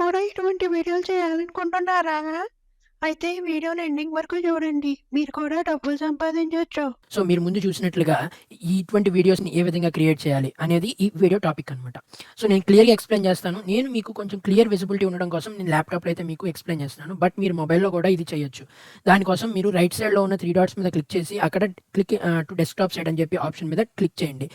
కూడా ఇటువంటి వీడియోలు చేయాలనుకుంటున్నారా? అయితే ఈ వీడియోని ఎండింగ్ వరకు చూడండి. మీరు కూడా డబ్బులు సంపాదించొచ్చు. సో మీరు ముందు చూసినట్లుగా ఇటువంటి వీడియోస్‌ని ఏ విధంగా క్రియేట్ చేయాలి అనేది ఈ వీడియో టాపిక్ అనమాట. సో నేను క్లియర్‌గా ఎక్స్‌ప్లెయిన్ చేస్తాను. నేను మీకు కొంచెం క్లియర్ విజిబిలిటీ ఉండడం కోసం నేను ల్యాప్‌టాప్‌లో అయితే మీకు ఎక్స్‌ప్లెయిన్ చేస్తున్నాను. బట్ మీరు మొబైల్‌లో కూడా ఇది చేయొచ్చు. దానికోసం మీరు రైట్ సైడ్‌లో ఉన్న 3 డాట్స్ మీద క్లిక్ చేసి అక్కడ టు డెస్క్‌టాప్ సైడ్ అని చెప్పి ఆప్షన్ మీద క్లిక్ చేయండి.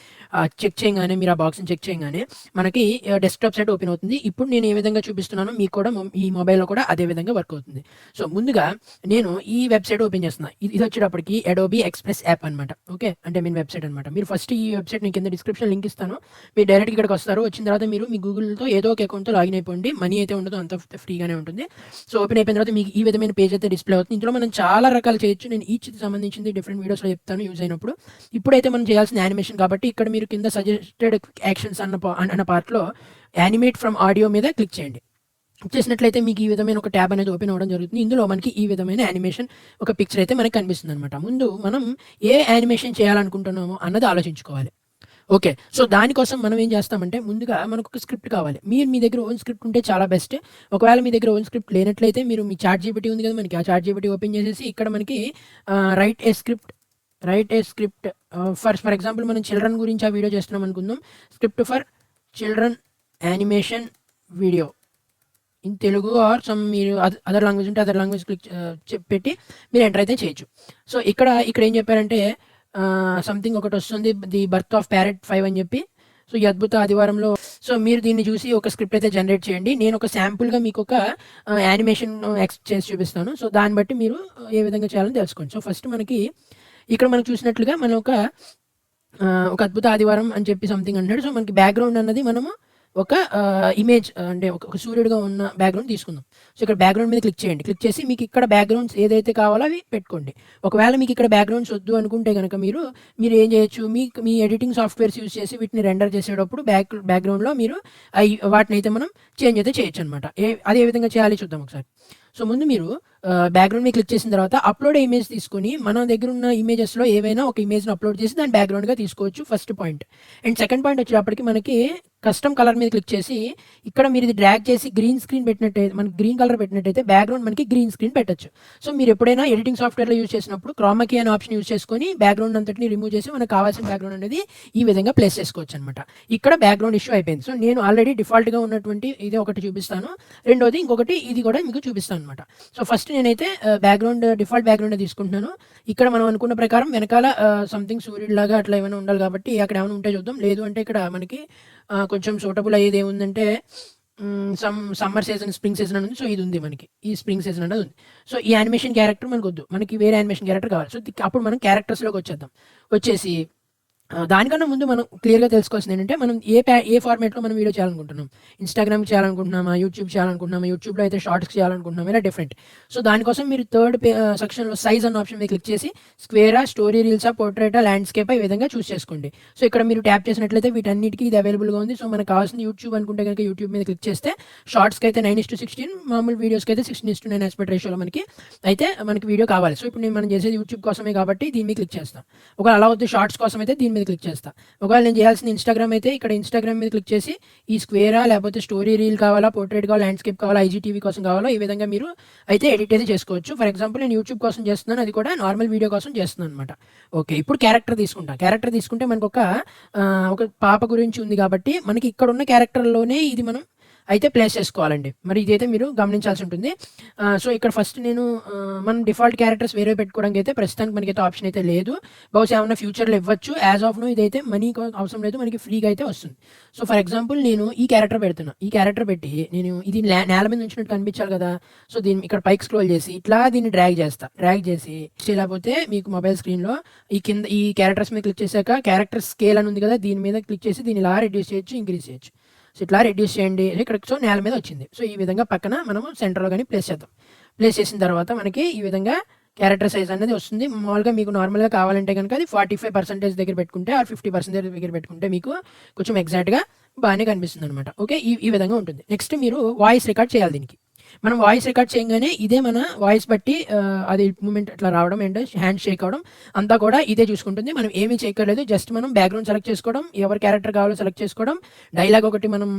చెక్ చేయంగానే మీరు ఆ బాక్స్‌ని చెక్ చేయంగానే మనకి డెస్క్‌టాప్ సైట్ ఓపెన్ అవుతుంది. ఇప్పుడు నేను ఏ విధంగా చూపిస్తున్నానో మీకు కూడా ఈ మొబైల్‌లో కూడా అదే విధంగా వర్క్ అవుతుంది. సో ముందుగా నేను ఈ వెబ్‌సైట్ ఓపెన్ చేస్తున్నా. ఇది వచ్చేటప్పటికి అడోబీ ఎక్స్‌ప్రెస్ యాప్ అనమాట. ఓకే. అంటే మీన్ వెబ్‌సైట్ అనమాట. మీరు ఫస్ట్ ఈ వెబ్‌సైట్ నేను కింద డిస్క్రిప్షన్ లింక్ ఇస్తాను. మీరు డైరెక్ట్‌గా ఇక్కడికి వస్తారు. వచ్చిన తర్వాత మీరు మీ గూగుల్‌తో ఏదో ఒక అకౌంట్‌తో లాగిన్ అయిపోండి. మనీ అయితే ఉండదు. అంతా ఫ్రీగానే ఉంటుంది. సో ఓపెన్ అయిపోయిన తర్వాత మీకు ఈ విధమైన పేజ్ అయితే డిస్‌ప్లే అవుతుంది. ఇందులో మనం చాలా రకాలు చేయొచ్చు. నేను ఈచ్‌కి సంబంధించింది డిఫరెంట్ వీడియోస్‌లో చెప్తాను యూజ్ అయినప్పుడు. ఇప్పుడైతే మనం చేయాల్సిన యానిమేషన్ కాబట్టి ఇక్కడ మీరు కింద సజెస్టెడ్ యాక్షన్స్ అన్న పార్ట్‌లో యానిమేట్ ఫ్రమ్ ఆడియో మీద క్లిక్ చేయండి. చేసినట్లయితే మీకు ఈ విధమైన ఒక ట్యాబ్ అనేది ఓపెన్ అవ్వడం జరుగుతుంది. ఇందులో మనకి ఈ విధమైన యానిమేషన్ ఒక పిక్చర్ అయితే మనకి కనిపిస్తుంది అనమాట. ముందు మనం ఏ యానిమేషన్ చేయాలనుకుంటున్నామో అన్నది ఆలోచించుకోవాలి. ఓకే. సో దానికోసం మనం ఏం చేస్తామంటే ముందుగా మనకు ఒక స్క్రిప్ట్ కావాలి. మీ దగ్గర ఓన్ స్క్రిప్ట్ ఉంటే చాలా బెస్ట్. ఒకవేళ మీ దగ్గర ఓన్ స్క్రిప్ట్ లేనట్లయితే మీరు మీ చాట్ జీపీటీ ఉంది కదా మనకి, ఆ చాట్ జీపీటీ ఓపెన్ చేసేసి ఇక్కడ మనకి right a script for example మనం చిల్డ్రన్ గురించి ఆ వీడియో చేస్తున్నాం అనుకుందాం. Script for children animation video in Telugu or some మీరు అదర్ లాంగ్వేజ్ ఉంటే అదర్ లాంగ్వేజ్ పెట్టి మీరు ఎంటర్ అయితే చేయొచ్చు. సో ఇక్కడ ఏం చెప్పారంటే సంథింగ్ ఒకటి వస్తుంది, ది బర్త్ ఆఫ్ ప్యారెట్ 5 అని చెప్పి. సో ఈ అద్భుత ఆదివారంలో సో మీరు దీన్ని చూసి ఒక స్క్రిప్ట్ అయితే జనరేట్ చేయండి. నేను ఒక శాంపుల్గా మీకు ఒక యానిమేషన్ చేసి చూపిస్తాను. సో దాన్ని బట్టి మీరు ఏ విధంగా చేయాలని తెలుసుకోండి. సో ఫస్ట్ మనకి ఇక్కడ మనం చూసినట్లుగా మనం ఒక అద్భుత ఆదివారం అని చెప్పి సంథింగ్ అంటాడు. సో మనకి బ్యాక్గ్రౌండ్ అన్నది మనము ఒక ఇమేజ్ అంటే ఒక సూర్యుడిగా ఉన్న బ్యాక్గ్రౌండ్ తీసుకుందాం. సో ఇక్కడ బ్యాక్గ్రౌండ్ మీద క్లిక్ చేయండి. క్లిక్ చేసి మీకు ఇక్కడ బ్యాక్గ్రౌండ్స్ ఏదైతే కావాలో అవి పెట్టుకోండి. ఒకవేళ మీకు ఇక్కడ బ్యాక్గ్రౌండ్స్ వద్దు అనుకుంటే కనుక మీరు ఏం చేయొచ్చు, మీ ఎడిటింగ్ సాఫ్ట్వేర్స్ యూజ్ చేసి వీటిని రెండర్ చేసేటప్పుడు బ్యాక్గ్రౌండ్లో మీరు వాటిని అయితే మనం చేంజ్ అయితే చేయొచ్చు అనమాట. అది ఏ విధంగా చేయాలి చూద్దాం ఒకసారి. సో ముందు మీరు బ్యాక్గ్రౌండ్ మీద క్లిక్ చేసిన తర్వాత అప్లోడ్ ఇమేజ్ తీసుకొని మన దగ్గర ఉన్న ఇమేజెస్లో ఏవైనా ఒక ఇమేజ్ని అప్లోడ్ చేసి దాన్ని బ్యాక్గ్రౌండ్గా తీసుకోవచ్చు. First point. And second point వచ్చేటప్పటికి మనకి కస్టమ్ కలర్ మీద క్లిక్ చేసి ఇక్కడ మీరు ఇది డ్రాగ్ చేసి గ్రీన్ స్క్రీన్ పెట్టినట్టయితే మనకి గ్రీన్ కలర్ పెట్టినట్టయితే బ్యాక్గ్రౌండ్ మనకి గ్రీన్ స్క్రీన్ పెట్టచ్చు. సో మీరు ఎప్పుడైనా ఎడిటింగ్ సాఫ్ట్వేర్లో యూజ్ చేసినప్పుడు క్రోమాకీ అనే ఆప్షన్ యూజ్ చేసుకొని బ్యాక్గ్రౌండ్ అంతటిని రిమూవ్ చేసి మనకు కావాల్సిన బ్యాక్గ్రౌండ్ అనేది ఈ విధంగా ప్లేస్ చేసుకోవచ్చు అనమాట. ఇక్కడ బ్యాక్గ్రౌండ్ ఇష్యూ అయిపోయింది. సో నేను ఆల్రెడీ డిఫాల్ట్గా ఉన్నటువంటి ఇది ఒకటి చూపిస్తాను. రెండోది ఇంకొకటి ఇది కూడా మీకు చూపిస్తాను అనమాట. సో ఫస్ట్ నేనైతే బ్యాక్గ్రౌండ్ డిఫాల్ట్ బ్యాక్గ్రౌండ్ తీసుకుంటున్నాను. ఇక్కడ మనం అనుకున్న ప్రకారం వెనకాల సంథింగ్ సూర్యుడిలాగా అట్లా ఏమైనా ఉండాలి కాబట్టి అక్కడ ఏమైనా ఉంటే చూద్దాం. లేదు అంటే ఇక్కడ మనకి కొంచెం సూటబుల్ అయ్యేది ఏముందంటే సమ్మర్ సీజన్, స్ప్రింగ్ సీజన్ అని ఉంది. సో ఇది ఉంది మనకి, ఈ స్ప్రింగ్ సీజన్ అనేది ఉంది. సో ఈ యానిమేషన్ క్యారెక్టర్ మనకు వద్దు, మనకి వేరే యానిమేషన్ క్యారెక్టర్ కావాలి. సో అప్పుడు మనం క్యారెక్టర్స్లోకి వచ్చేసి దానికన్నా ముందు మనం క్లియర్గా తెలుసుకోవాల్సింది ఏంటంటే మనం ఏ ఫార్మేట్లో మనం వీడియో చేయాలనుకుంటున్నాం. ఇన్స్టాగ్రామ్ చేయాలనుకుంటున్నామా, యూట్యూబ్లో యూట్యూబ్లో అయితే షార్ట్స్ చేయాలనుకుంటున్నాం, ఇలా డిఫరెంట్. సో దానికోసం మీరు థర్డ్ సెక్షన్లో సైజ్ అన్న ఆప్షన్ మీద క్లిక్ చేసి స్క్వేరా, స్టోరీ రీల్సా, పోర్ట్రేటా, ల్యాండ్స్కేప్ ఈ విధంగా చూస్ చేసుకోండి. సో ఇక్కడ మీరు ట్యాప్ చేసినట్లయితే వీటన్నిటికీ ఇది అవైలబుల్గా ఉంది. సో మనకు కావాల్సిన యూట్యూబ్ అనుకుంటే కనుక యూట్యూబ్ మీద క్లిక్ చేస్తే షార్ట్స్కి అయితే 9:16, మామూలు వీడియోస్కి అయితే 16:9 ఆస్పెక్ట్ రేషియోలో మనకి వీడియో కావాలి. సో ఇప్పుడు మనం చేసేది యూట్యూబ్ కోసమే కాబట్టి దీని మీద క్లిక్ చేస్తాం. ఒకవేళ అలా వద్దు షార్ట్స్ కోసం అయితే దీని మీద క్లిక్ చేస్తా. ఒకవేళ నేను చేయాల్సిన ఇన్స్టాగ్రామ్ అయితే ఇక్కడ ఇన్స్టాగ్రామ్ మీద క్లిక్ చేసి ఈ స్క్వేరా, లేకపోతే స్టోరీ రీల్ కావాలా, పోర్ట్రేట్ కావాలా, ల్యాండ్స్కేప్ కావాలా, ఐజీటీవీ కోసం కావాలా, ఈ విధంగా మీరు అయితే ఎడిట్ అయితే చేసుకోవచ్చు. ఫర్ ఎగ్జాంపుల్ నేను యూట్యూబ్ కోసం చేస్తున్నాను, అది కూడా నార్మల్ వీడియో కోసం చేస్తున్నాను అనమాట. ఓకే. ఇప్పుడు క్యారెక్టర్ తీసుకుంటే మనకు ఒక పాప గురించి ఉంది కాబట్టి మనకి ఇక్కడ ఉన్న క్యారెక్టర్లోనే ఇది మనం అయితే ప్లేస్ చేసుకోవాలండి. మరి ఇదైతే మీరు గమనించాల్సి ఉంటుంది. సో ఇక్కడ ఫస్ట్ నేను మనం డిఫాల్ట్ క్యారెక్టర్స్ వేరే పెట్టుకోవడానికి అయితే ప్రస్తుతానికి మనకైతే ఆప్షన్ అయితే లేదు. బహుశా ఏమన్నా ఫ్యూచర్లో ఇవ్వచ్చు. యాజ్ ఆఫ్ నో ఇదైతే మనీ అవసరం లేదు, మనకి ఫ్రీగా అయితే వస్తుంది. సో ఫర్ ఎగ్జాంపుల్ నేను ఈ క్యారెక్టర్ పెడుతున్నా. ఈ క్యారెక్టర్ పెట్టి నేను ఇది నేల మీద ఉంచినట్టు కనిపించాలి కదా. సో దీన్ని ఇక్కడ పైకి స్క్రోల్ చేసి ఇట్లా దీన్ని డ్రాగ్ చేసి లేకపోతే మీకు మొబైల్ స్క్రీన్లో ఈ క్యారెక్టర్స్ మీద క్లిక్ చేశాక క్యారెక్టర్ స్కేల్ అని ఉంది కదా, దీని మీద క్లిక్ చేసి దీన్ని ఇలా రెడ్యూస్ చేయొచ్చు, ఇంక్రీజ్ చేయొచ్చు. సో ఇట్లా రెడ్యూస్ చేయండి. ఇక్కడ సో నేల మీద వచ్చింది. సో ఈ విధంగా పక్కన మనము సెంటర్లో కానీ ప్లేస్ చేసిన తర్వాత మనకి ఈ విధంగా క్యారెక్టర్ సైజ్ అనేది వస్తుంది. మామూలుగా మీకు నార్మల్గా కావాలంటే కనుక అది 45% దగ్గర పెట్టుకుంటే ఆర్ 50% దగ్గర పెట్టుకుంటే మీకు కొంచెం ఎగ్జాక్ట్గా బాగానే కనిపిస్తుంది అనమాట. ఓకే. ఈ విధంగా ఉంటుంది. నెక్స్ట్ మీరు వాయిస్ రికార్డ్ చేయాలి దీనికి. మనం వాయిస్ రికార్డ్ చేయగానే ఇదే మన వాయిస్ బట్టి అది మూమెంట్ అట్లా రావడం అండ్ హ్యాండ్ షేక్ అవ్వడం అంతా కూడా ఇదే చూసుకుంటుంది. మనం ఏమీ చేయక్కర్లేదు. జస్ట్ మనం బ్యాక్‌గ్రౌండ్ సెలెక్ట్ చేసుకోవడం, ఎవరి క్యారెక్టర్ కావాలో సెలెక్ట్ చేసుకోవడం, డైలాగ్ ఒకటి మనం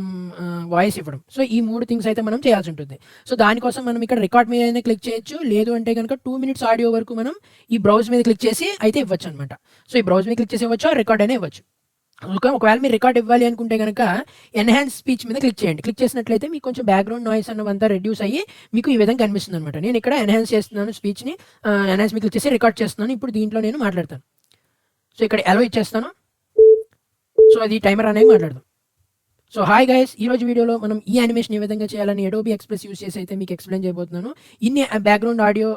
వాయిస్ ఇవ్వడం. సో ఈ 3 థింగ్స్ అయితే మనం చేయాల్సి ఉంటుంది. సో దానికోసం మనం ఇక్కడ రికార్డ్ మీదనే క్లిక్ చేయొచ్చు. లేదు అంటే గనుక 2 మినిట్స్ ఆడియో వరకు మనం ఈ బ్రౌజ్ మీద క్లిక్ చేసి అయితే ఇవ్వచ్చనమాట. సో ఈ బ్రౌజ్ మీద క్లిక్ చేసి ఇవ్వచ్చు, రికార్డ్ అయినా ఇవ్వచ్చు. ఒకవేళ మీరు రికార్డ్ ఇవ్వాలి అనుకుంటే గనక ఎన్హాన్స్ స్పీచ్ మీద క్లిక్ చేయండి. క్లిక్ చేసినట్లయితే మీకు కొంచెం బ్యాక్‌గ్రౌండ్ నాయిస్ అన్నదంతా రెడ్యూస్ అయ్యి మీకు ఈ విధంగా కనిపిస్తుందనమాట. నేను ఇక్కడ ఎన్హాన్స్ చేస్తున్నాను స్పీచ్‌ని. ఎన్హాన్స్ మీద క్లిక్ చేసి రికార్డ్ చేస్తున్నాను. ఇప్పుడు దీంట్లో నేను మాట్లాడతాను. సో ఇక్కడ అలో ఇచ్చేస్తాను. సో అది టైమర్ అనేది మాట్లాడదాం. సో హాయ్ గైస్, ఈరోజు వీడియోలో మనం ఈ యానిమేషన్ ఏ విధంగా చేయాలని అడోబీ ఎక్స్‌ప్రెస్ యూజ్ చేసి అయితే మీకు ఎక్స్‌ప్లెయిన్ చేయబోతున్నాను. ఇన్ని బ్యాక్‌గ్రౌండ్ ఆడియో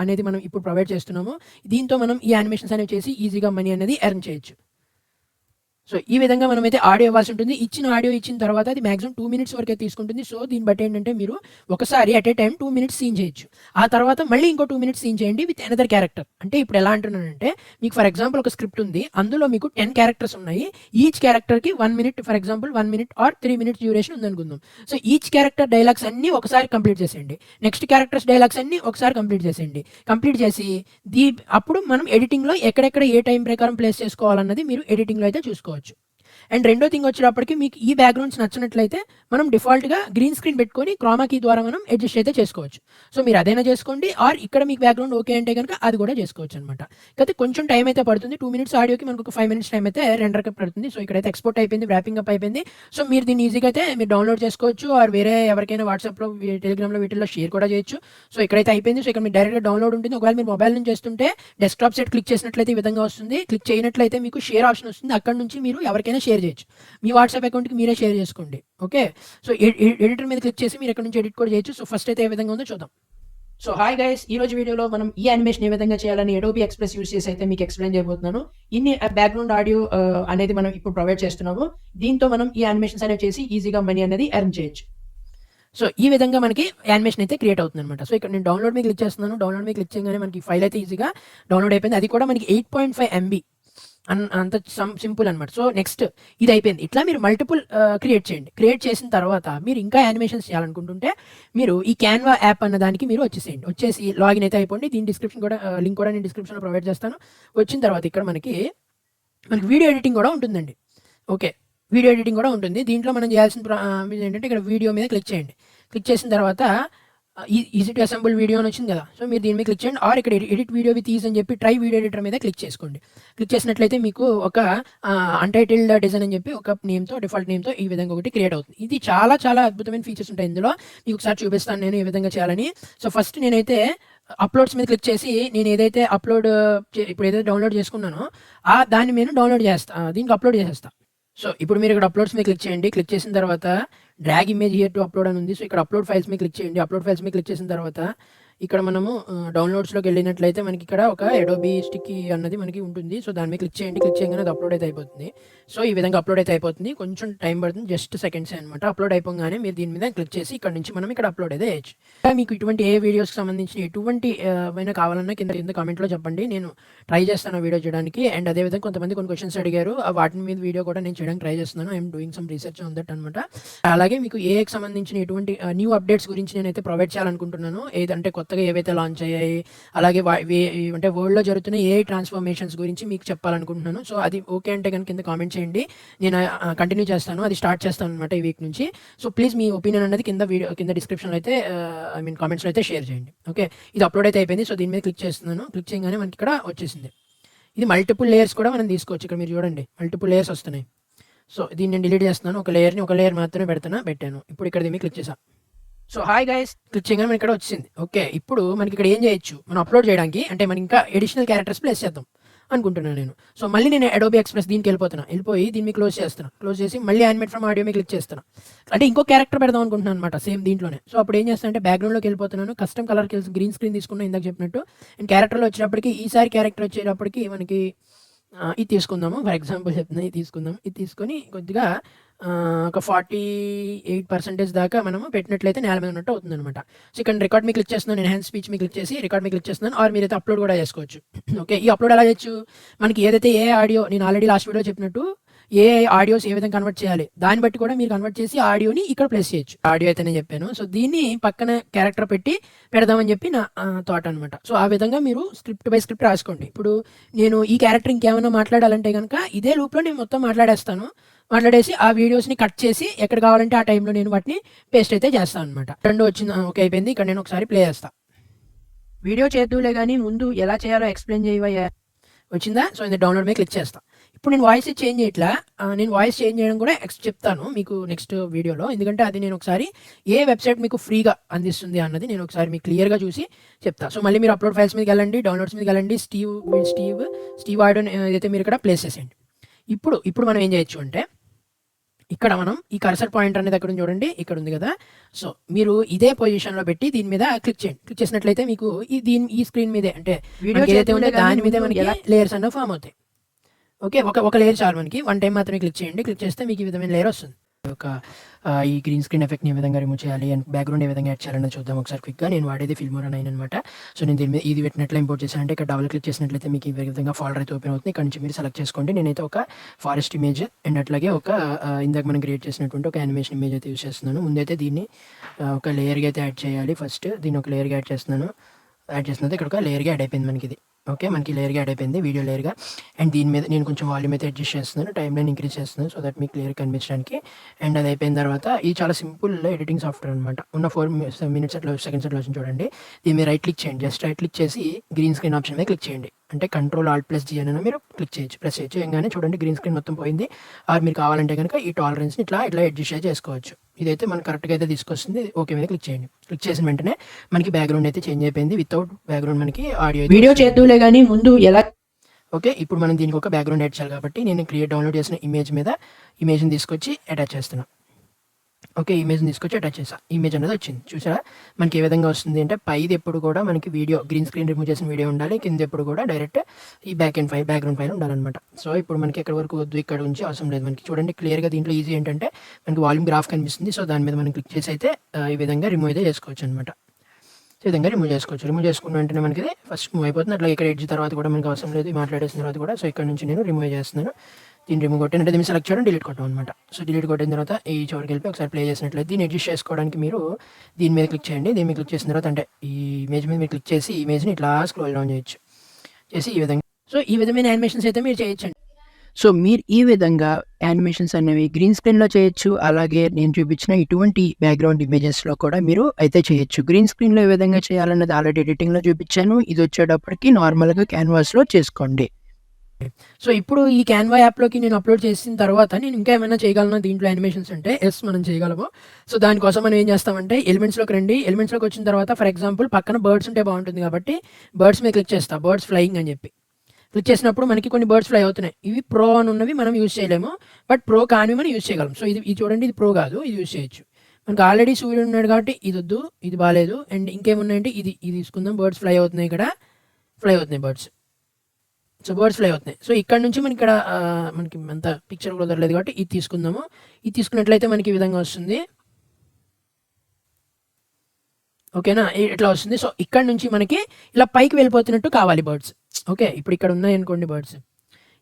అనేది మనం ఇప్పుడు ప్రొవైడ్ చేస్తున్నాము. దీంతో మనం ఈ యానిమేషన్స్ అనేవి చేసి ఈజీగా మనీ అనేది ఎర్న్ చేయొచ్చు. సో ఈ విధంగా మనమైతే ఆడియో ఇవ్వాల్సి ఉంటుంది. ఇచ్చిన ఆడియో ఇచ్చిన తర్వాత అది మాక్సిమం 2 మినిట్స్ వరకే తీసుకుంటుంది. సో దీన్ని బట్టి ఏంటంటే మీరు ఒకసారి at a time 2 minutes scene చేయొచ్చు. ఆ తర్వాత మళ్ళీ ఇంకో 2 మినిట్స్ సీన్ చేయండి విత్ అనదర్ క్యారెక్టర్. అంటే ఇప్పుడు ఎలా అంటున్నానంటే మీకు ఫర్ ఎగ్జాంపుల్ ఒక స్క్రిప్ట్ ఉంది. అందులో మీకు 10 క్యారెక్టర్స్ ఉన్నాయి. ఈచ్ క్యారెక్టర్‌కి 1 minute, for example 1 minute or 3 minutes duration ఉందనుకుందాం. సో ఈచ్ క్యారెక్టర్ డైలాగ్స్ అన్నీ ఒకసారి కంప్లీట్ చేసేయండి. నెక్స్ట్ క్యారెక్టర్స్ డైలాగ్స్ అన్నీ ఒకసారి కంప్లీట్ చేసేయండి. కంప్లీట్ చేసి అప్పుడు మనం ఎడిటింగ్‌లో ఎక్కడెక్కడ ఏ టైం ప్రకారం ప్లేస్ చేసుకోవాలన్నది మీరు ఎడిటింగ్‌లో అయితే చూసుకోవచ్చు. అండ్ రెండో థింగ్ వచ్చేటప్పటికి మీకు ఈ బ్యాక్‌గ్రౌండ్స్ నచ్చినట్లయితే మనం డిఫాల్ట్‌గా గ్రీన్ స్క్రీన్ పెట్టుకొని క్రోమా కీ ద్వారా మనం అడ్జస్ట్ అయితే చేసుకోవచ్చు. సో మీరు అదైనా చేసుకోండి ఆర్ ఇక్కడ మీకు బ్యాక్‌గ్రౌండ్ ఓకే అంటే గనుక అది కూడా చేసుకోవచ్చనమాట. కాకపోతే కొంచెం టైం అయితే పడుతుంది. 2 మినిట్స్ ఆడియోకి మనకు ఒక 5 మినిట్స్ టైం అయితే రెండర్‌కి పడుతుంది. సో ఇక్కడైతే ఎక్స్‌పోర్ట్ అయిపోయింది, వ్రాపింగ్ అప్ అయిపోయింది. సో మీరు దీన్ని ఈజీగా అయితే మీరు డౌన్‌లోడ్ చేసుకోవచ్చు ఆర్ వేరే ఎవరికైనా వాట్సాప్‌లో, టెలిగ్రామ్‌లో వీటిల్లో షేర్ కూడా చేయొచ్చు. సో ఇక్కడైతే అయిపోయింది. సో ఇక్కడ మీకు డైరెక్ట్‌గా డౌన్‌లోడ్ ఉంటుంది. ఒకవేళ మీరు మొబైల్ నుంచి చేస్తుంటే డెస్క్‌టాప్ సెట్ క్లిక్ చేసినట్లయితే ఈ విధంగా వస్తుంది. క్లిక్ చేయనట్లయితే మీకు షేర్ ఆప్షన్ వస్తుంది. అక్కడి నుంచి మీరు ఎవరికైనా షేర్ చేయొచ్చు. మీ వాట్సాప్ అకౌంట్‌కి మీరే షేర్ చేసుకోండి. ఓకే. సో ఎడిటర్ మీద క్లిక్ చేసి మీరు ఇక్కడ నుంచి ఎడిట్ కూడా చేయొచ్చు. సో ఫస్ట్ అయితే ఏ విధంగా ఉందో చూద్దాం. సో హాయ్ గైస్, ఈ రోజు వీడియోలో మనం ఈ యానిమేషన్ ఏ విధంగా చేయాలని అడోబీ ఎక్స్‌ప్రెస్ యూజ్ చేసి అయితే మీకు ఎక్స్‌ప్లెయిన్ చేయబోతున్నాను. ఇన్ని బ్యాక్‌గ్రౌండ్ ఆడియో అనేది మనం ఇప్పుడు ప్రొవైడ్ చేస్తున్నాము. దీంతో మనం ఈ యానిమేషన్స్ అనేవి చేసి ఈజీగా మనీ అనేది ఎర్న్ చేయొచ్చు. సో ఈ విధంగా మనకి యానిమేషన్ అయితే క్రియేట్ అవుతుందన్నమాట. సో ఇక్కడ నేను డౌన్‌లోడ్ మీద క్లిక్ చేస్తున్నాను. డౌన్‌లోడ్ మీద క్లిక్ చేయగానే మనకి ఫైల్ అయితే ఈజీగా డౌన్‌లోడ్ అయిపోయింది. అది కూడా మనకి 8.5 ఎంబీ. అంత సింపుల్ అనమాట. సో నెక్స్ట్ ఇది అయిపోయింది. ఇట్లా మీరు మల్టిపుల్ క్రియేట్ చేయండి. క్రియేట్ చేసిన తర్వాత మీరు ఇంకా యానిమేషన్స్ చేయాలనుకుంటుంటే మీరు ఈ క్యాన్వా యాప్ అన్న దానికి మీరు వచ్చేసేయండి. వచ్చేసి లాగిన్ అయితే అయిపోండి. దీని డిస్క్రిప్షన్ కూడా లింక్ కూడా నేను డిస్క్రిప్షన్‌లో ప్రొవైడ్ చేస్తాను. వచ్చిన తర్వాత ఇక్కడ మనకి వీడియో ఎడిటింగ్ కూడా ఉంటుందండి. ఓకే. వీడియో ఎడిటింగ్ కూడా ఉంటుంది. దీంట్లో మనం చేయాల్సిన ఏంటంటే ఇక్కడ వీడియో మీద క్లిక్ చేయండి. క్లిక్ చేసిన తర్వాత ఈజీ టు అసెంబుల్ వీడియో అని వచ్చింది కదా. సో మీరు దీని మీద క్లిక్ చేయండి ఆర్ ఇక్కడ ఎడిట్ వీడియో విత్ ఈజ్ అని చెప్పి ట్రై వీడియో ఎడిటర్ మీద క్లిక్ చేసుకోండి. క్లిక్ చేసినట్లయితే మీకు ఒక అన్‌టైటిల్డ్ డిజైన్ అని చెప్పి ఒక నేమ్‌తో, డిఫాల్ట్ నేమ్‌తో ఈ విధంగా ఒకటి క్రియేట్ అవుతుంది. ఇది చాలా చాలా అద్భుతమైన ఫీచర్స్ ఉంటాయి ఇందులో. మీకు ఒకసారి చూపిస్తాను నేను ఏ విధంగా చేయాలని. సో ఫస్ట్ నేనైతే అప్లోడ్స్ మీద క్లిక్ చేసి నేను ఏదైతే ఇప్పుడు ఏదైతే డౌన్లోడ్ చేసుకున్నానో దాన్ని నేను డౌన్లోడ్ దీనికి అప్లోడ్ చేసేస్తా. సో ఇప్పుడు మీరు ఇక్కడ అప్లోడ్స్ మీద క్లిక్ చేయండి. క్లిక్ చేసిన తర్వాత drag image here to upload అని ఉంది. సో ఇక్కడ అప్లోడ్ ఫైల్స్ మీద క్లిక్ చేయండి. అప్లోడ్ ఫైల్స్ మీద క్లిక్ చేసిన తర్వాత ఇక్కడ మనము డౌన్లోడ్స్‌లోకి వెళ్ళినట్లయితే మనకి ఇక్కడ ఒక అడోబీ స్టిక్కీ అన్నది మనకి ఉంటుంది. సో దాని మీద క్లిక్ చేయండి. క్లిక్ చేయగానే అది అప్లోడ్ అయితే అయిపోతుంది. సో ఈ విధంగా అప్లోడ్ అయితే అయిపోతుంది. కొంచెం టైం పడుతుంది. జస్ట్ సెకండ్సే అనమాట. అప్లోడ్ అయిపోగానే మీరు దీని మీద క్లిక్ చేసి ఇక్కడ నుంచి మనం ఇక్కడ అప్లోడ్ అయితే చేయొచ్చు. మీకు ఇటువంటి ఏ వీడియోస్‌కి సంబంధించిన ఎటువంటి ఏమైనా కావాలన్నా కింద కామెంట్‌లో చెప్పండి. నేను ట్రై చేస్తాను ఆ వీడియో చేయడానికి. అండ్ అదేవిధంగా కొంతమంది కొన్ని క్వెషన్స్ అడిగారు. వాటి మీద వీడియో కూడా నేను చేయడానికి ట్రై చేస్తున్నాను. I'm doing some research on that అనమాట. అలాగే మీకు ఏఐకి సంబంధించిన ఎటువంటి న్యూ అప్డేట్స్ గురించి నేనైతే ప్రొవైడ్ చేయాలనుకుంటున్నాను. ఏదంటే కొత్తగా ఏవైతే లాంచ్ అయ్యాయి, అలాగే అంటే వరల్డ్‌లో జరుగుతున్న ఏఐ ట్రాన్స్‌ఫర్మేషన్స్ గురించి మీకు చెప్పాలనుకుంటున్నాను. సో అది ఓకే అంటే గనుక కింద కామెంట్ చేయండి. నేను కంటిన్యూ చేస్తాను. అది స్టార్ట్ చేస్తాను అనమాట ఈ వీక్ నుంచి. సో ప్లీజ్ మీ ఒపీనియన్ అనేది కింద డిస్క్రిప్షన్‌లో అయితే కామెంట్స్‌లో అయితే షేర్ చేయండి. ఓకే. ఇది అప్లోడ్ అయితే అయిపోయింది. సో దీని మీద క్లిక్ చేస్తున్నాను. క్లిక్ చేయగానే మనకి ఇక్కడ వచ్చేసింది. ఇది మల్టిపుల్ లేయర్స్ కూడా మనం తీసుకోవచ్చు. ఇక్కడ మీరు చూడండి మల్టిపుల్ లేయర్స్ వస్తున్నాయి. సో దీన్ని నేను డిలీట్ చేస్తున్నాను. ఒక లేయర్ మాత్రమే పెట్టాను. ఇప్పుడు ఇక్కడ దీన్ని క్లిక్ చేశాను. సో హాయ్ గైస్, క్లిక్ చేయగానే మనకి ఇక్కడ వచ్చింది. ఓకే. ఇప్పుడు మనకి ఇక్కడ ఏం చేయొచ్చు, మనం అప్లోడ్ చేయడానికి అంటే మనం ఇంకా అడిషనల్ క్యారెక్టర్స్ ప్లేస్ చేద్దాం అనుకుంటున్నాను నేను. సో మళ్ళీ నేను అడోబీ ఎక్స్‌ప్రెస్ దీనికి వెళ్ళిపోయి దీన్ని క్లోజ్ చేస్తున్నాను. క్లోజ్ చేసి మళ్ళీ యానిమేట్ ఫ్రమ్ ఆడియో మీద క్లిక్ చేస్తున్నాను. అంటే ఇంకో క్యారెక్టర్ పెడదాం అనుకుంటున్నాను అనమాట సేమ్ దీంట్లోనే. సో అప్పుడు ఏం చేస్తానంటే బ్యాక్‌గ్రౌండ్‌లోకి వెళ్ళిపోతున్నాను. కస్టమ్ కలర్‌కి గ్రీన్ స్క్రీన్ తీసుకున్నాను ఇందాక చెప్పినట్టు. అండ్ క్యారెక్టర్‌లో వచ్చేటప్పటికి ఈసారి క్యారెక్టర్ వచ్చేటప్పటికి మనకి ఇది తీసుకుందాము. ఫర్ ఎగ్జాంపుల్ చెప్తున్నా, ఇది తీసుకుందాం. ఇది తీసుకొని కొద్దిగా ఒక 48% దాకా మనము పెట్టినట్లయితే నేల మీద ఉన్నట్టు అవుతుందనమాట. సో ఇక్కడ రికార్డ్ మీద క్లిక్ చేస్తున్నాను. ఎన్హాన్స్ స్పీచ్ మీద క్లిక్ చేసి రికార్డ్ మీద క్లిక్ చేస్తున్నాను. ఆర్ మీరైతే అప్లోడ్ కూడా చేసుకోవచ్చు. ఓకే. ఈ అప్లోడ్ ఎలా చేయొచ్చు, మనకి ఏదైతే ఏ ఆడియో నేను ఆల్రెడీ లాస్ట్ వీడియో చెప్పినట్టు ఏ ఆడియోస్ ఏ విధంగా కన్వర్ట్ చేయాలి దాన్ని బట్టి కూడా మీరు కన్వర్ట్ చేసి ఆడియోని ఇక్కడ ప్లేస్ చేయొచ్చు. ఆడియో అయితే నేను చెప్పాను. సో దీన్ని పక్కన క్యారెక్టర్ పెట్టి పెడదామని చెప్పి నా థాట్ అనమాట. సో ఆ విధంగా మీరు స్క్రిప్ట్ బై స్క్రిప్ట్ రాసుకోండి. ఇప్పుడు నేను ఈ క్యారెక్టర్ ఇంకేమైనా మాట్లాడాలంటే కనుక ఇదే లూప్లో నేను మొత్తం మాట్లాడేసి ఆ వీడియోస్ని కట్ చేసి ఎక్కడ కావాలంటే ఆ టైంలో నేను వాటిని పేస్ట్ అయితే చేస్తాను అనమాట. 2 వచ్చింది, ఓకే అయిపోయింది. ఇక్కడ నేను ఒకసారి ప్లే చేస్తాను. వీడియో చేద్దులే కానీ ముందు ఎలా చేయాలో ఎక్స్ప్లెయిన్ చేయవయ్యా వచ్చిందా. సో ఇది డౌన్లోడ్ మీద క్లిక్ చేస్తాను. ఇప్పుడు నేను వాయిస్ చేంజ్ చేయట్లా, నేను వాయిస్ చేంజ్ చేయడం కూడా చెప్తాను మీకు నెక్స్ట్ వీడియోలో. ఎందుకంటే అది నేను ఒకసారి ఏ వెబ్సైట్ మీకు ఫ్రీగా అందిస్తుంది అన్నది నేను ఒకసారి మీకు క్లియర్గా చూసి చెప్తాను. సో మళ్ళీ మీరు అప్లోడ్ ఫైల్స్ మీదకి వెళ్ళండి, డౌన్లోడ్స్ మీదకి వెళ్ళండి, స్టీవ్ ఆడియో ఏదైతే మీరు ఇక్కడ ప్లేస్ చేసేయండి. ఇప్పుడు మనం ఏం చేయొచ్చు అంటే ఇక్కడ మనం ఈ కర్సర్ పాయింట్ అనేది అక్కడ చూడండి, ఇక్కడ ఉంది కదా. సో మీరు ఇదే పొజిషన్లో పెట్టి దీని మీద క్లిక్ చేయండి. క్లిక్ చేసినట్లయితే మీకు ఈ స్క్రీన్ మీదే అంటే వీడియో ఏదైతే ఉందో దాని మీద మనకి లేయర్స్ అన్న ఫామ్ అవుతాయి. ఓకే, ఒక లేయర్ చాలు మనకి. 1 టైం మాత్రమే క్లిక్ చేయండి. క్లిక్ చేస్తే మీకు ఈ విధమైన లేయర్ వస్తుంది. ఈ గ్రీన్ స్క్రీన్ ఎఫెక్ట్ని ఏ విధంగా రిమూవ్ చేయాలి అండ్ బ్యాక్గ్రౌండ్ ఏ విధంగా యాడ్ చేయాలని చూద్దాం ఒకసారి క్విక్గా. నేను వాడేది ఫిల్మోరా 9 అనమాట. సో నేను దీని మీద ఇది పెట్టినట్లు ఇంపోర్ట్ చేశానంటే ఇక్కడ డబుల్ క్లిక్ చేసినట్లయితే మీకు ఈ విధంగా ఫోల్డర్ అయితే ఓపెన్ అవుతుంది. ఇక్కడ నుంచి మీరు సెలెక్ట్ చేసుకోండి. నేనైతే ఒక ఫారెస్ట్ ఇమేజ్ అండ్ అట్లాగే ఇందాక మనం క్రియేట్ చేసినటువంటి ఒక యానిమేషన్ ఇమేజ్ అయితే యూస్ చేస్తున్నాను. ముందైతే దీన్ని ఒక లేయర్గా అయితే యాడ్ చేయాలి. ఫస్ట్ దీన్ని ఒక లేయర్గా యాడ్ చేసిన ఇక్కడ ఒక లేయర్గా యాడ్ అయిపోయింది మనకి ఇది. ఓకే, మనకి లేయర్గా యాడ్ అయిపోయింది, వీడియో లేయర్గా. అండ్ దీని మీద నేను కొంచెం వాల్యూమ్ అయితే అడ్జస్ట్ చేస్తున్నాను, టైం లైన్ ఇంక్రీజ్ చేస్తున్నాను సో దట్ మీకు క్లియర్ కనిపించడానికి. అండ్ అది అయిపోయిన తర్వాత ఇది చాలా సింపుల్ ఎడిటింగ్ సాఫ్ట్వేర్ అనమాట. ఉన్న 4 మినిట్స్ అట్లా సెకండ్స్ అట్లా వచ్చింది చూడండి. దీని మీద రైట్ క్లిక్ చేయండి, జస్ట్ రైట్ క్లిక్ చేసి గ్రీన్ స్క్రీన్ ఆప్షన్ మీద క్లిక్ చేయండి. అంటే Ctrl+Alt+G అని మీరు ప్రెస్ చేయొచ్చు. ఏంగానే చూడండి గ్రీన్ స్క్రీన్ మొత్తం పోయింది. ఆర్ మీరు కావాలంటే కనుక ఈ టాలరెన్స్ని ఇట్లా అడ్జస్ట్ చేసుకోవచ్చు. ఇదైతే మనకు కరెక్ట్గా అయితే తీసుకొస్తుంది. ఓకే మీద క్లిక్ చేయండి. క్లిక్ చేసిన వెంటనే మనకి బ్యాక్గ్రౌండ్ అయితే చేంజ్ అయిపోయింది. వితౌట్ బ్యాక్గ్రౌండ్ మనకి ఆడియో వీడియో చేద్దులే కానీ ముందు ఎలా. ఓకే, ఇప్పుడు మనం దీనికి ఒక బ్యాక్గ్రౌండ్ యాడ్ చేయాలి కాబట్టి నేను డౌన్లోడ్ చేసిన ఇమేజ్ని తీసుకొచ్చి అటాచ్ చేస్తున్నాను. ఓకే, ఇమేజ్ని తీసుకొచ్చి అటాచ్ చేసాను. ఇమేజ్ అనేది వచ్చింది చూసారా. మనకి ఏ విధంగా వస్తుంది అంటే పైది ఎప్పుడు కూడా మనకి వీడియో గ్రీన్ స్క్రీన్ రిమూవ్ చేసిన వీడియో ఉండాలి, కింద ఎప్పుడు కూడా డైరెక్ట్ ఈ బ్యాక్గ్రౌండ్ ఫైల్ ఉండాలన్నమాట. సో ఇప్పుడు మనకి ఎక్కడ వరకు వద్దు, ఇక్కడ నుంచి అవసరం లేదు మనకి. చూడండి క్లియర్గా దీంట్లో ఈజీ ఏంటంటే మనకి వాల్యూమ్ గ్రాఫ్ కనిపిస్తుంది. సో దాని మీద మనం క్లిక్ చేసి అయితే ఈ విధంగా రిమూవ్ అయితే చేసుకోవచ్చు అనమాట. ఈ విధంగా రిమూవ్ చేసుకున్న వెంటనే మనకి ఫస్ట్ మూవ్ అయిపోతుంది. అట్లా ఇక్కడ ఎడ్జ్ తర్వాత కూడా మనకి అవసరం లేదు, మాట్లాడేసిన తర్వాత కూడా. సో ఇక్కడ నుంచి నేను రిమూవ్ చేస్తున్నాను. దీన్ని రిమూవ్ కొట్టినట్టు దీన్ని సెలెక్ట్ చేయడం, డిలీట్ కొట్టడం అనమాట. సో డిలీట్ కొట్టిన తర్వాత ఈ చివరికి వెళ్ళి ఒకసారి ప్లే చేసినట్లయితే దీన్ని అడ్జస్ట్ చేసుకోవడానికి మీరు దీని మీద క్లిక్ చేయండి. దీని మీద క్లిక్ చేసిన తర్వాత అంటే ఈ ఇమేజ్ మీద మీరు క్లిక్ చేసి ఈ ఇమేజ్ని ఇట్లా స్క్రోల్ డౌన్ చేయొచ్చు చేసి ఈ విధంగా. సో ఈ విధమైన యానిమేషన్స్ అయితే మీరు చేయొచ్చండి. సో మీరు ఈ విధంగా యానిమేషన్స్ అనేవి గ్రీన్ స్క్రీన్లో చేయొచ్చు. అలాగే నేను చూపించిన ఇటువంటి బ్యాక్గ్రౌండ్ ఇమేజెస్లో కూడా మీరు అయితే చేయొచ్చు. గ్రీన్ స్క్రీన్లో ఏ విధంగా చేయాలన్నది ఆల్రెడీ ఎడిటింగ్లో చూపించాను. ఇది వచ్చేటప్పటికి నార్మల్గా క్యాన్వాస్లో చేసుకోండి. సో ఇప్పుడు ఈ క్యాన్వా యాప్లోకి నేను అప్లోడ్ చేసిన తర్వాత నేను ఇంకా ఏమైనా చేయగలను దీంట్లో యానిమేషన్స్ అంటే మనం చేయగలము. సో దానికోసం మనం ఏం చేస్తామంటే ఎలిమెంట్స్లోకి రండి. ఎలిమెంట్స్లోకి వచ్చిన తర్వాత ఫర్ ఎగ్జాంపుల్ పక్కన బర్డ్స్ ఉంటే బాగుంటుంది కాబట్టి బర్డ్స్ మీద క్లిక్ చేస్తా. బర్డ్స్ ఫ్లయింగ్ అని చెప్పి క్లిక్ చేసినప్పుడు మనకి కొన్ని బర్డ్స్ ఫ్లై అవుతున్నాయి. ఇవి ప్రో అని ఉన్నవి మనం యూజ్ చేయలేము, బట్ ప్రో కానివి మనం యూజ్ చేయగలం. సో ఇది చూడండి, ఇది ప్రో కాదు, ఇది యూజ్ చేయొచ్చు. మనకు ఆల్రెడీ సూర్యుడు ఉన్నాడు కాబట్టి ఇది వద్దు, ఇది బాగాలేదు. అండ్ ఇంకేమున్నాయంటే ఇది తీసుకుందాం. బర్డ్స్ ఫ్లై అవుతున్నాయి, ఇక్కడ ఫ్లై అవుతున్నాయి బర్డ్స్. సో బర్డ్స్ ఫ్లై అవుతున్నాయి. సో ఇక్కడ నుంచి మనకి ఇక్కడ మనకి అంత పిక్చర్ కూడా వదలలేదు కాబట్టి ఇది తీసుకుందాము. ఇది తీసుకున్నట్లయితే మనకి ఈ విధంగా వస్తుంది. ఓకేనా, ఇట్లా వస్తుంది. సో ఇక్కడ నుంచి మనకి ఇలా పైకి వెళ్ళిపోతున్నట్టు కావాలి బర్డ్స్. ఓకే, ఇప్పుడు ఇక్కడ ఉన్నాయి అనుకోండి బర్డ్స్,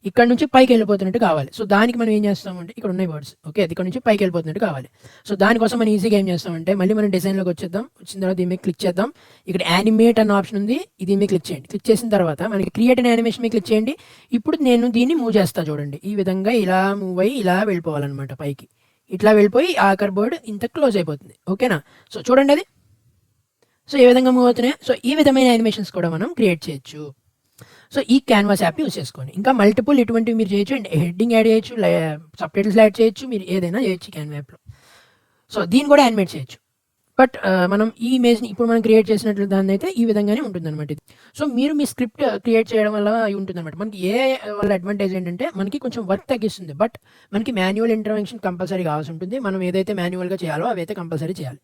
ఇక్కడ నుంచి పైకి వెళ్ళిపోతున్నట్టు కావాలి. సో దానికి మనం ఏం చేస్తామంటే ఇక్కడ ఉన్నాయి బర్డ్స్, ఓకే, ఇక్కడ నుంచి పైకి వెళ్ళిపోతున్నట్టు కావాలి. సో దానికోసం మనం ఈజీగా ఏం చేస్తామంటే మళ్ళీ మనం డిజైన్లోకి వచ్చేద్దాం. వచ్చిన తర్వాత దీని మీద క్లిక్ చేద్దాం. ఇక్కడ యానిమేట్ అన్న ఆప్షన్ ఉంది, దీని మీద క్లిక్ చేయండి. క్లిక్ చేసిన తర్వాత మనకి క్రియేట్ అనే యానిమేషన్ మీద క్లిక్ చేయండి. ఇప్పుడు నేను దీన్ని మూవ్ చేస్తాను చూడండి. ఈ విధంగా ఇలా మూవ్ అయ్యి ఇలా వెళ్ళిపోవాలన్నమాట పైకి. ఇట్లా వెళ్ళిపోయి ఆఖరి బర్డ్ ఇంత క్లోజ్ అయిపోతుంది. ఓకేనా, సో చూడండి అది. సో ఏ విధంగా మూవ్ అవుతున్నాయి. సో ఈ విధమైన యానిమేషన్స్ కూడా మనం క్రియేట్ చేయొచ్చు. సో ఈ క్యాన్వాస్ యాప్ యూస్ చేసుకోండి. ఇంకా మల్టిపుల్ ఇటువంటివి మీరు చేయొచ్చు. అండ్ హెడ్డింగ్ యాడ్ చేయొచ్చు, సబ్ టైటిల్స్ యాడ్ చేయొచ్చు, మీరు ఏదైనా చేయొచ్చు క్యాన్వా యాప్లో. సో దీన్ని కూడా యానిమేట్ చేయొచ్చు. బట్ మనం ఈ ఇమేజ్ని ఇప్పుడు మనం క్రియేట్ చేసినట్లు దాన్ని అయితే ఈ విధంగానే ఉంటుందన్నమాట ఇది. సో మీరు మీ స్క్రిప్ట్ క్రియేట్ చేయడం వల్ల ఉంటుందన్నమాట. మనకి వల్ల అడ్వాంటేజ్ ఏంటంటే మనకి కొంచెం వర్క్ తగ్గిస్తుంది, బట్ మనకి మాన్యువల్ ఇంటర్వెన్షన్ కంపల్సరీ కావాల్సి ఉంటుంది. మనం ఏదైతే మాన్యువల్గా చేయాలో అవైతే కంపల్సరీ చేయాలి.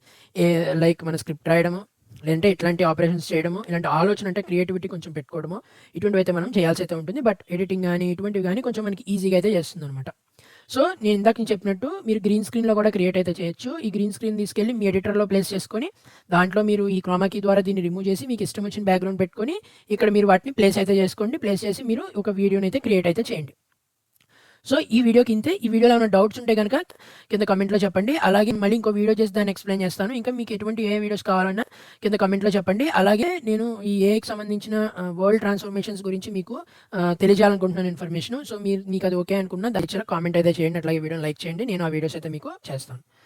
లైక్ మన స్క్రిప్ట్ రాయడము, లేదంటే ఇట్లాంటి ఆపరేషన్స్ చేయడము, ఇలాంటి ఆలోచన అంటే క్రియేటివిటీ కొంచెం పెట్టుకోవడము, ఇటువంటివి అయితే మనం చేయాల్సి అయితే ఉంటుంది. బట్ ఎడిటింగ్ కానీ ఇటువంటివి కానీ కొంచెం మనకి ఈజీగా అయితే చేస్తుంది అనమాట. సో నేను ఇందాక చెప్పినట్టు మీరు గ్రీన్ స్క్రీన్లో కూడా క్రియేట్ అయితే చేయొచ్చు. ఈ గ్రీన్ స్క్రీన్ తీసుకెళ్ళి మీ ఎడిటర్లో ప్లేస్ చేసుకొని దాంట్లో మీరు ఈ క్రోమా కీ ద్వారా దీన్ని రిమూవ్ చేసి మీకు ఇష్టం వచ్చిన బ్యాక్గ్రౌండ్ పెట్టుకొని ఇక్కడ మీరు వాటిని ప్లేస్ అయితే చేసుకోండి. ప్లేస్ చేసి మీరు ఒక వీడియోని అయితే క్రియేట్ అయితే చేయండి. సో ఈ వీడియోకి ఇంతే. ఈ వీడియోలో ఏమైనా డౌట్స్ ఉంటే గనక కింద కామెంట్‌లో చెప్పండి. అలాగే మళ్ళీ ఇంకో వీడియో చేసి దాన్ని ఎక్స్‌ప్లెయిన్ చేస్తాను. ఇంకా మీకు ఎటువంటి ఏ వీడియోస్ కావాలన్నా కింద కామెంట్‌లో చెప్పండి. అలాగే నేను ఈ ఏఐకి సంబంధించిన వరల్డ్ ట్రాన్స్‌ఫర్మేషన్స్ గురించి మీకు తెలియజేయాలనుకుంటున్నాను ఇన్ఫర్మేషను. సో మీకది ఓకే అనుకున్నా దయచేసి కామెంట్ అయితే చేయండి. అట్లాగే వీడియోని లైక్ చేయండి. నేను ఆ వీడియోస్ అయితే మీకు చేస్తాను.